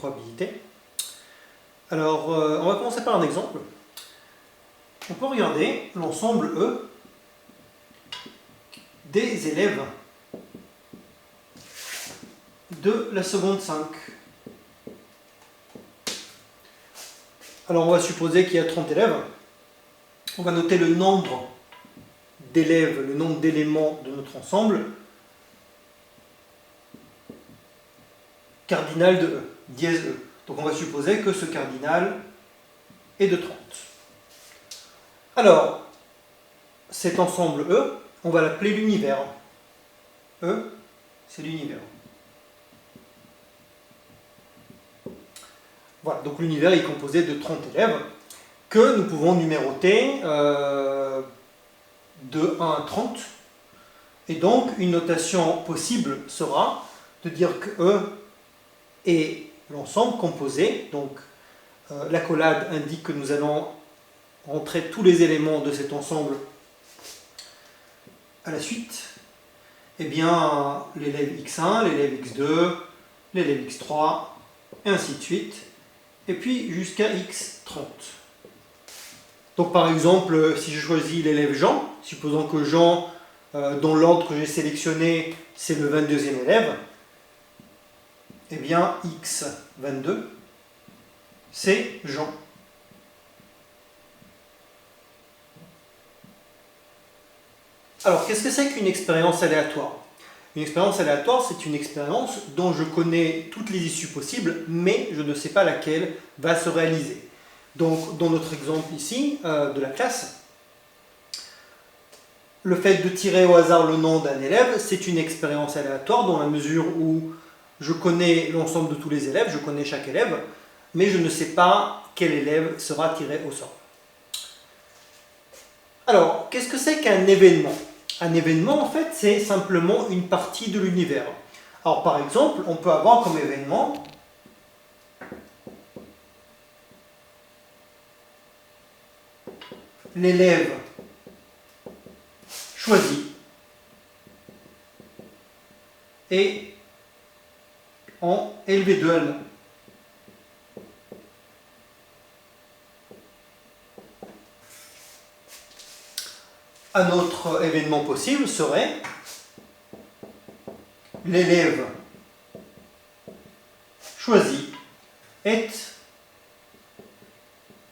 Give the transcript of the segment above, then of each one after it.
probabilité. Alors, on va commencer par un exemple. On peut regarder l'ensemble E des élèves de la seconde 5. Alors, on va supposer qu'il y a 30 élèves. On va noter le nombre d'élèves, le nombre d'éléments de notre ensemble cardinal de E, dièse E. Donc on va supposer que ce cardinal est de 30. Alors, cet ensemble E, on va l'appeler l'univers. E, c'est l'univers. Voilà, donc l'univers est composé de 30 élèves que nous pouvons numéroter de 1 à 30. Et donc, une notation possible sera de dire que E est l'ensemble composé. Donc, l'accolade indique que nous allons rentrer tous les éléments de cet ensemble à la suite. Eh bien, l'élève x1, l'élève x2, l'élève x3, et ainsi de suite. Et puis jusqu'à x30. Donc par exemple, si je choisis l'élève Jean, supposons que Jean, dans l'ordre que j'ai sélectionné, c'est le 22e élève, eh bien x22, c'est Jean. Alors, qu'est-ce que c'est qu'une expérience aléatoire? Une expérience aléatoire, c'est une expérience dont je connais toutes les issues possibles, mais je ne sais pas laquelle va se réaliser. Donc, dans notre exemple ici, de la classe, le fait de tirer au hasard le nom d'un élève, c'est une expérience aléatoire dans la mesure où je connais l'ensemble de tous les élèves, je connais chaque élève, mais je ne sais pas quel élève sera tiré au sort. Alors, qu'est-ce que c'est qu'un événement? Un événement, en fait, c'est simplement une partie de l'univers. Alors, par exemple, on peut avoir comme événement l'élève choisi et en LV2 allemand. Un autre événement possible serait l'élève choisi est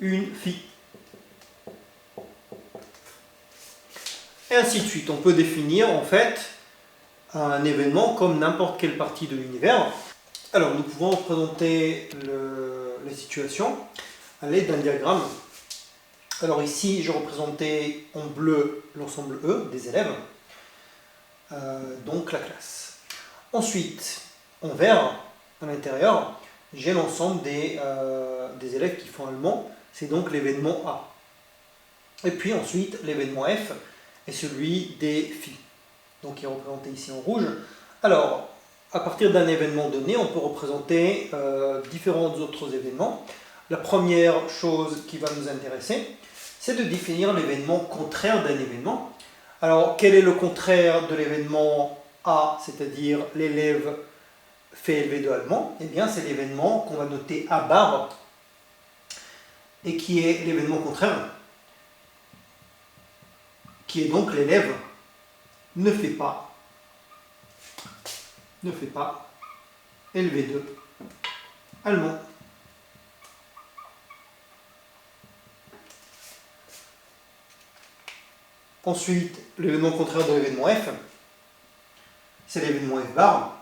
une fille. Et ainsi de suite. On peut définir en fait un événement comme n'importe quelle partie de l'univers. Alors nous pouvons représenter la situation à l'aide d'un diagramme. Alors ici, j'ai représenté en bleu l'ensemble E des élèves, donc la classe. Ensuite, en vert, à l'intérieur, j'ai l'ensemble des élèves qui font allemand, c'est donc l'événement A. Et puis ensuite, l'événement F est celui des filles, donc qui est représenté ici en rouge. Alors, à partir d'un événement donné, on peut représenter différents autres événements. La première chose qui va nous intéresser, c'est de définir l'événement contraire d'un événement. Alors, quel est le contraire de l'événement A, c'est-à-dire l'élève fait LV2 allemand? Eh bien, c'est l'événement qu'on va noter A bar, et qui est l'événement contraire, qui est donc l'élève ne fait pas LV2 allemand. Ensuite, l'événement contraire de l'événement F, c'est l'événement F bar.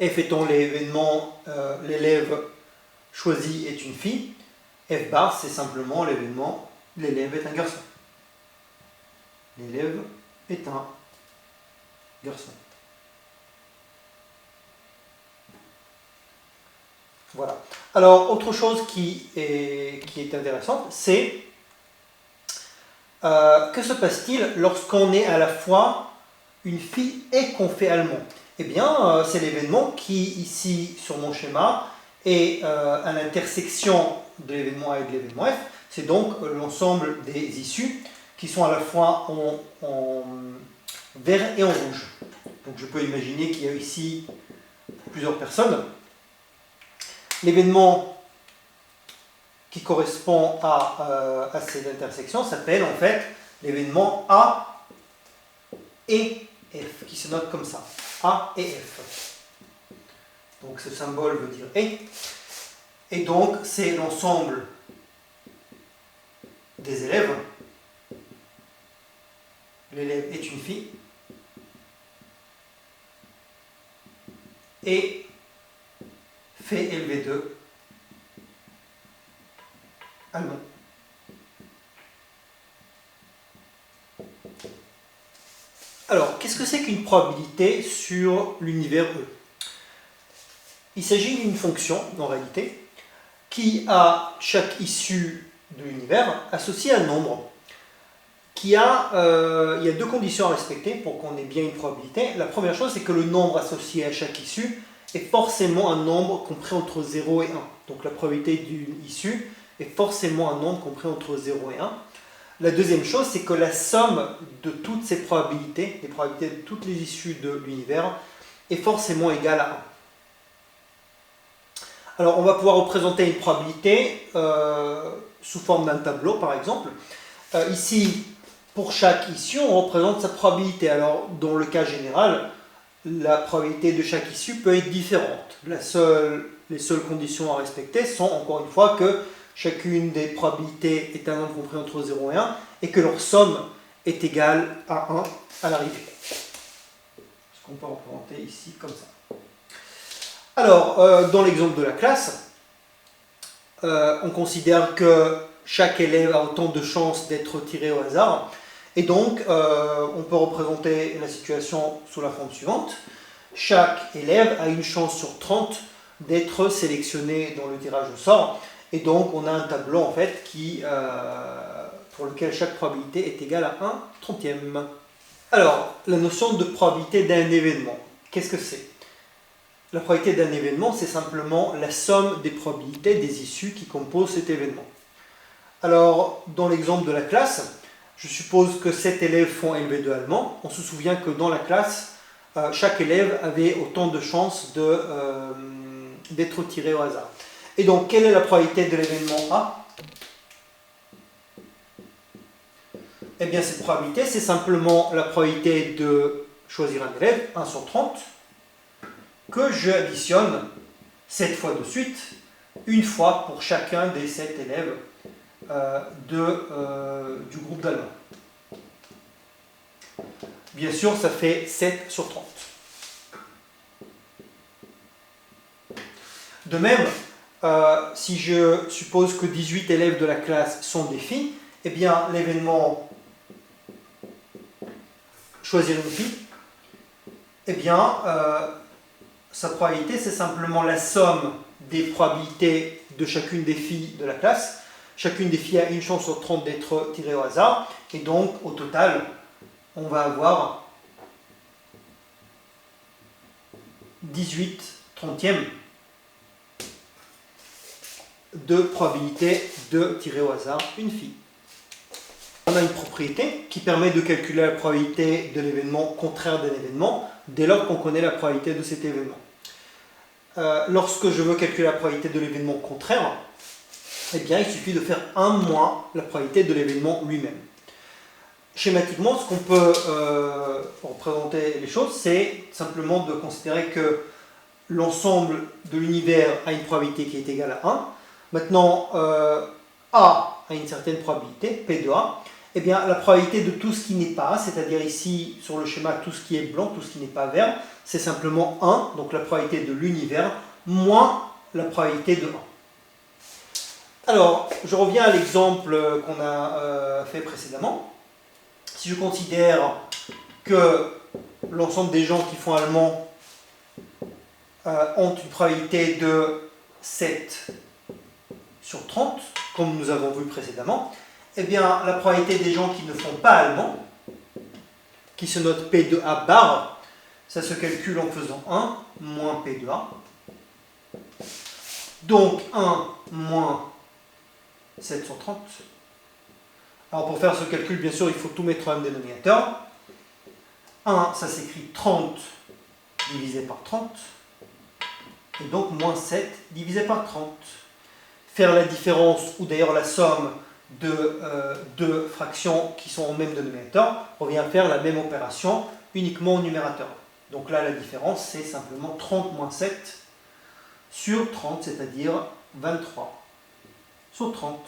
F étant l'événement, l'élève choisi est une fille. F bar, c'est simplement l'événement, l'élève est un garçon. L'élève est un garçon. Voilà. Alors, autre chose qui est intéressante, c'est que se passe-t-il lorsqu'on est à la fois une fille et qu'on fait allemand? Eh bien, c'est l'événement qui, ici, sur mon schéma, est à l'intersection de l'événement A et de l'événement F. C'est donc l'ensemble des issues qui sont à la fois en vert et en rouge. Donc je peux imaginer qu'il y a ici plusieurs personnes. l'événement qui correspond à cette intersection s'appelle en fait l'événement A et F, qui se note comme ça, A et F. Donc ce symbole veut dire et donc c'est l'ensemble des élèves. L'élève est une fille et fait LV2 allemand. Alors, qu'est-ce que c'est qu'une probabilité sur l'univers E? Il s'agit d'une fonction, en réalité, qui a chaque issue de l'univers associée à un nombre. Il y a deux conditions à respecter pour qu'on ait bien une probabilité. La première chose, c'est que le nombre associé à chaque issue est forcément un nombre compris entre 0 et 1. Donc la probabilité d'une issue est forcément un nombre compris entre 0 et 1. La deuxième chose, c'est que la somme de toutes ces probabilités, les probabilités de toutes les issues de l'univers, est forcément égale à 1. Alors on va pouvoir représenter une probabilité sous forme d'un tableau, par exemple. Ici, pour chaque issue, on représente sa probabilité. Alors, dans le cas général, la probabilité de chaque issue peut être différente. Les seules conditions à respecter sont, encore une fois, que chacune des probabilités est un nombre compris entre 0 et 1 et que leur somme est égale à 1 à l'arrivée. Ce qu'on peut représenter ici comme ça. Alors, dans l'exemple de la classe, on considère que chaque élève a autant de chances d'être tiré au hasard. Et donc, on peut représenter la situation sous la forme suivante. Chaque élève a une chance sur 30 d'être sélectionné dans le tirage au sort. Et donc, on a un tableau en fait pour lequel chaque probabilité est égale à 1/30. Alors, la notion de probabilité d'un événement, qu'est-ce que c'est? La probabilité d'un événement, c'est simplement la somme des probabilités des issues qui composent cet événement. Alors, dans l'exemple de la classe, je suppose que 7 élèves font LV2 allemand. On se souvient que dans la classe, chaque élève avait autant de chances d'être tiré au hasard. Et donc, quelle est la probabilité de l'événement A? Eh bien, cette probabilité, c'est simplement la probabilité de choisir un élève, 1 sur 30, que je additionne 7 fois de suite, une fois pour chacun des 7 élèves du groupe d'allemand. Bien sûr, ça fait 7 sur 30. De même, si je suppose que 18 élèves de la classe sont des filles, eh bien, l'événement choisir une fille, eh bien, sa probabilité, c'est simplement la somme des probabilités de chacune des filles de la classe. Chacune des filles a une chance sur 30 d'être tirée au hasard. Et donc, au total, on va avoir 18/30 de probabilité de tirer au hasard une fille. On a une propriété qui permet de calculer la probabilité de l'événement contraire d'un événement dès lors qu'on connaît la probabilité de cet événement. Lorsque je veux calculer la probabilité de l'événement contraire, eh bien, il suffit de faire 1 moins la probabilité de l'événement lui-même. Schématiquement, ce qu'on peut représenter les choses, c'est simplement de considérer que l'ensemble de l'univers a une probabilité qui est égale à 1. Maintenant, A a une certaine probabilité, P de A. Eh bien, la probabilité de tout ce qui n'est pas A, c'est-à-dire ici, sur le schéma, tout ce qui est blanc, tout ce qui n'est pas vert, c'est simplement 1, donc la probabilité de l'univers, moins la probabilité de 1. Alors, je reviens à l'exemple qu'on a fait précédemment. Si je considère que l'ensemble des gens qui font allemand ont une probabilité de 7 sur 30, comme nous avons vu précédemment, eh bien, la probabilité des gens qui ne font pas allemand, qui se note P de A bar, ça se calcule en faisant 1 moins P de A. Donc 1 moins 7 sur 30. Alors pour faire ce calcul, bien sûr, il faut tout mettre en un dénominateur. 1, ça s'écrit 30 divisé par 30. et donc moins 7 divisé par 30. Faire la différence, ou d'ailleurs la somme de deux fractions qui sont au même dénominateur, revient à faire la même opération uniquement au numérateur. Donc là, la différence, c'est simplement 30 moins 7 sur 30, c'est-à-dire 23 sur 30.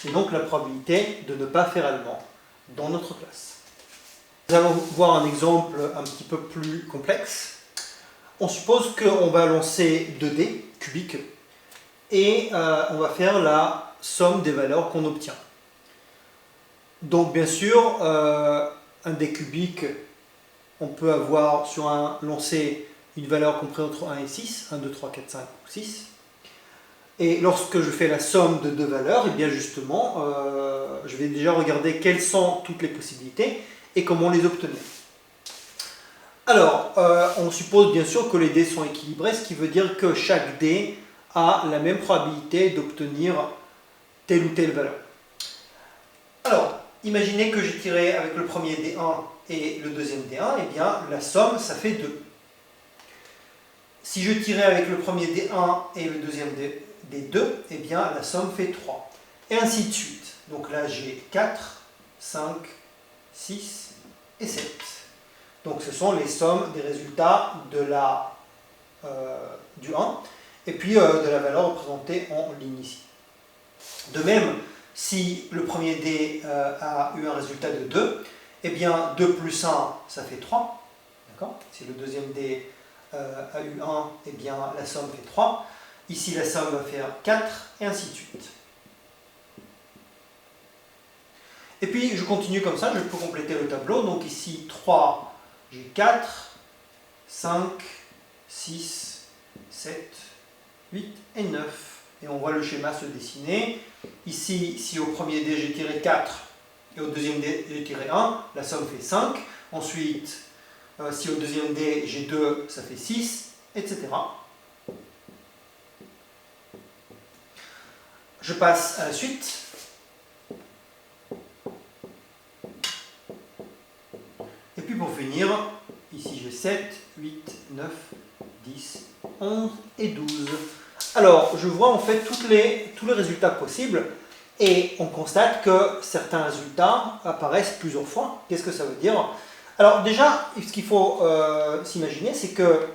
C'est donc la probabilité de ne pas faire allemand dans notre classe. Nous allons voir un exemple un petit peu plus complexe. On suppose qu'on va lancer 2 dés cubiques et on va faire la somme des valeurs qu'on obtient. Donc bien sûr, un dé cubique, on peut avoir sur un lancer une valeur comprise entre 1 et 6, 1, 2, 3, 4, 5 ou 6. Et lorsque je fais la somme de deux valeurs, et bien justement, je vais déjà regarder quelles sont toutes les possibilités et comment les obtenir. Alors, on suppose bien sûr que les dés sont équilibrés, ce qui veut dire que chaque dé a la même probabilité d'obtenir telle ou telle valeur. Alors, imaginez que j'ai tiré avec le premier dé 1 et le deuxième dé 1, et bien la somme, ça fait 2. Si je tirais avec le premier dé 1 et le deuxième dé 2, et bien la somme fait 3. Et ainsi de suite. Donc là, j'ai 4, 5, 6 et 7. Donc ce sont les sommes des résultats de du 1 et puis de la valeur représentée en ligne ici. De même, si le premier dé a eu un résultat de 2, eh bien 2 plus 1, ça fait 3. Si le deuxième dé a eu 1, eh bien la somme fait 3. Ici, la somme va faire 4, et ainsi de suite. Et puis, je continue comme ça, je peux compléter le tableau. Donc ici, 3, j'ai 4, 5, 6, 7, 8 et 9. Et on voit le schéma se dessiner. Ici, si au premier dé, j'ai tiré 4, et au deuxième dé, j'ai tiré 1, la somme fait 5. Ensuite, si au deuxième dé, j'ai 2, ça fait 6, etc. Je passe à la suite. Et puis pour finir, ici j'ai 7, 8, 9, 10, 11 et 12. Alors, je vois en fait tous les résultats possibles et on constate que certains résultats apparaissent plusieurs fois. Qu'est-ce que ça veut dire? Alors déjà, ce qu'il faut s'imaginer, c'est que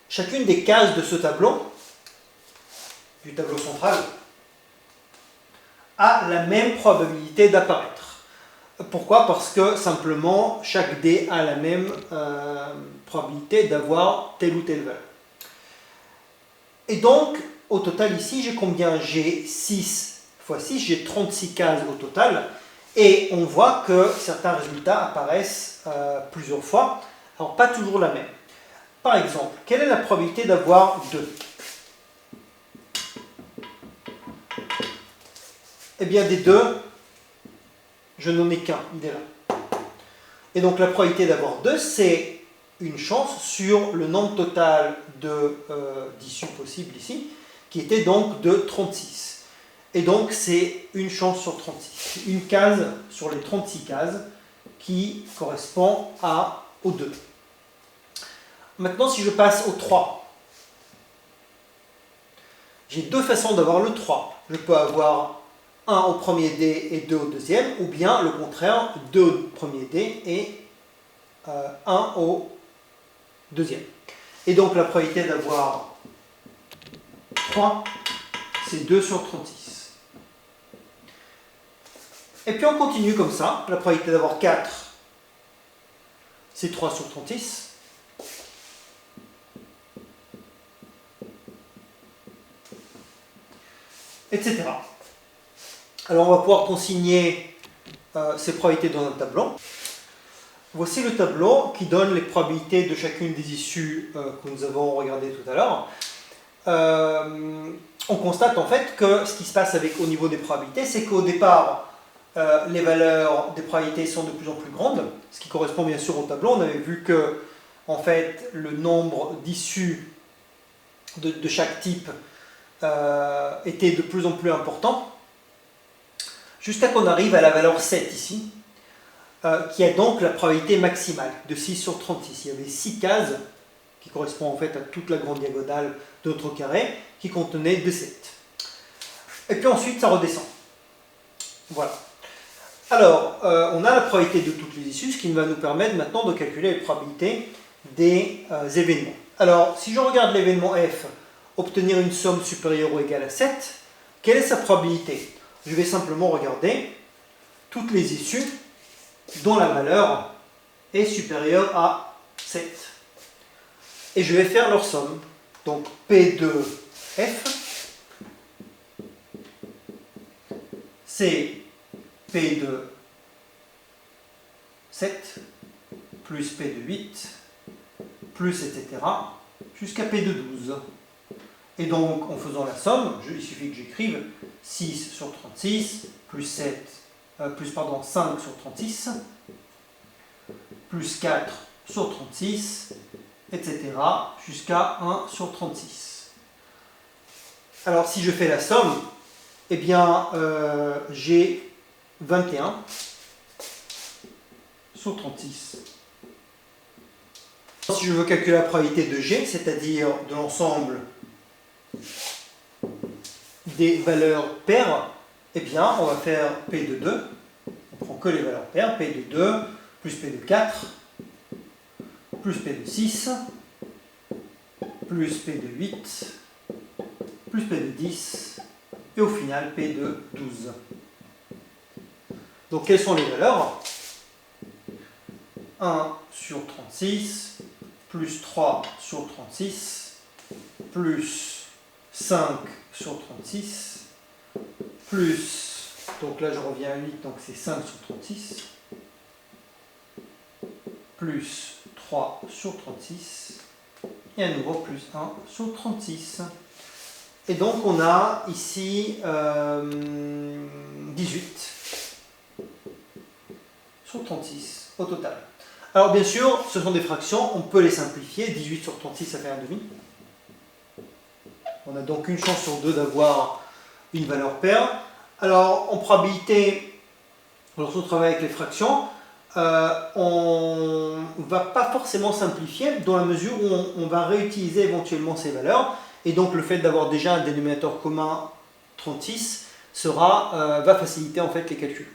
chacune des cases de ce tableau, du tableau central, a la même probabilité d'apparaître. Pourquoi? Parce que simplement chaque dé a la même probabilité d'avoir telle ou telle valeur. Et donc, au total ici, j'ai combien? J'ai 6 fois 6, j'ai 36 cases au total. Et on voit que certains résultats apparaissent plusieurs fois. Alors, pas toujours la même. Par exemple, quelle est la probabilité d'avoir 2? Eh bien, des 2, je n'en ai qu'un, il est là. Et donc, la probabilité d'avoir 2, c'est une chance sur le nombre total d'issues possibles ici, qui était donc de 36. Et donc, c'est une chance sur 36. Une case sur les 36 cases qui correspond au 2. Maintenant, si je passe au 3, j'ai deux façons d'avoir le 3. Je peux avoir 1 au premier dé et 2 au deuxième, ou bien le contraire, 2 au premier dé et 1 au deuxième. Et donc la probabilité d'avoir 3, c'est 2 sur 36. Et puis on continue comme ça. La probabilité d'avoir 4, c'est 3 sur 36. Etc. Alors on va pouvoir consigner ces probabilités dans un tableau. Voici le tableau qui donne les probabilités de chacune des issues que nous avons regardées tout à l'heure. On constate en fait que ce qui se passe au niveau des probabilités, c'est qu'au départ, les valeurs des probabilités sont de plus en plus grandes, ce qui correspond bien sûr au tableau. On avait vu que en fait, le nombre d'issues de chaque type était de plus en plus important, jusqu'à qu'on arrive à la valeur 7 ici, qui a donc la probabilité maximale de 6 sur 36. Il y avait 6 cases qui correspond en fait à toute la grande diagonale de notre carré, qui contenait 2,7. Et puis ensuite, ça redescend. Voilà. Alors, on a la probabilité de toutes les issues, ce qui va nous permettre maintenant de calculer les probabilités des événements. Alors, si je regarde l'événement f, obtenir une somme supérieure ou égale à 7, quelle est sa probabilité? Je vais simplement regarder toutes les issues dont la valeur est supérieure à 7. Et je vais faire leur somme. Donc P2F, c'est P de 7 plus P de 8 plus etc. jusqu'à P de 12. Et donc en faisant la somme, il suffit que j'écrive 6 sur 36 plus 5 sur 36 plus 4 sur 36 etc. jusqu'à 1 sur 36. Alors si je fais la somme, eh bien j'ai 21 sur 36. Si je veux calculer la probabilité de G, c'est-à-dire de l'ensemble des valeurs paires, eh bien on va faire P de 2, on prend que les valeurs paires, P de 2 plus P de 4 plus P de 6 plus P de 8 plus P de 10 et au final P de 12. Donc quelles sont les valeurs? 1 sur 36 plus 3 sur 36 plus 5 sur 36 plus, donc là je reviens à 8, donc c'est 5 sur 36 plus 3 sur 36 et à nouveau plus 1 sur 36. Et donc on a ici 18 sur 36 au total. Alors bien sûr, ce sont des fractions, on peut les simplifier. 18 sur 36, ça fait un demi. On a donc une chance sur deux d'avoir une valeur paire. Alors en probabilité, lorsqu'on travaille avec les fractions, on ne va pas forcément simplifier dans la mesure où on va réutiliser éventuellement ces valeurs. Et donc le fait d'avoir déjà un dénominateur commun 36 va faciliter en fait les calculs.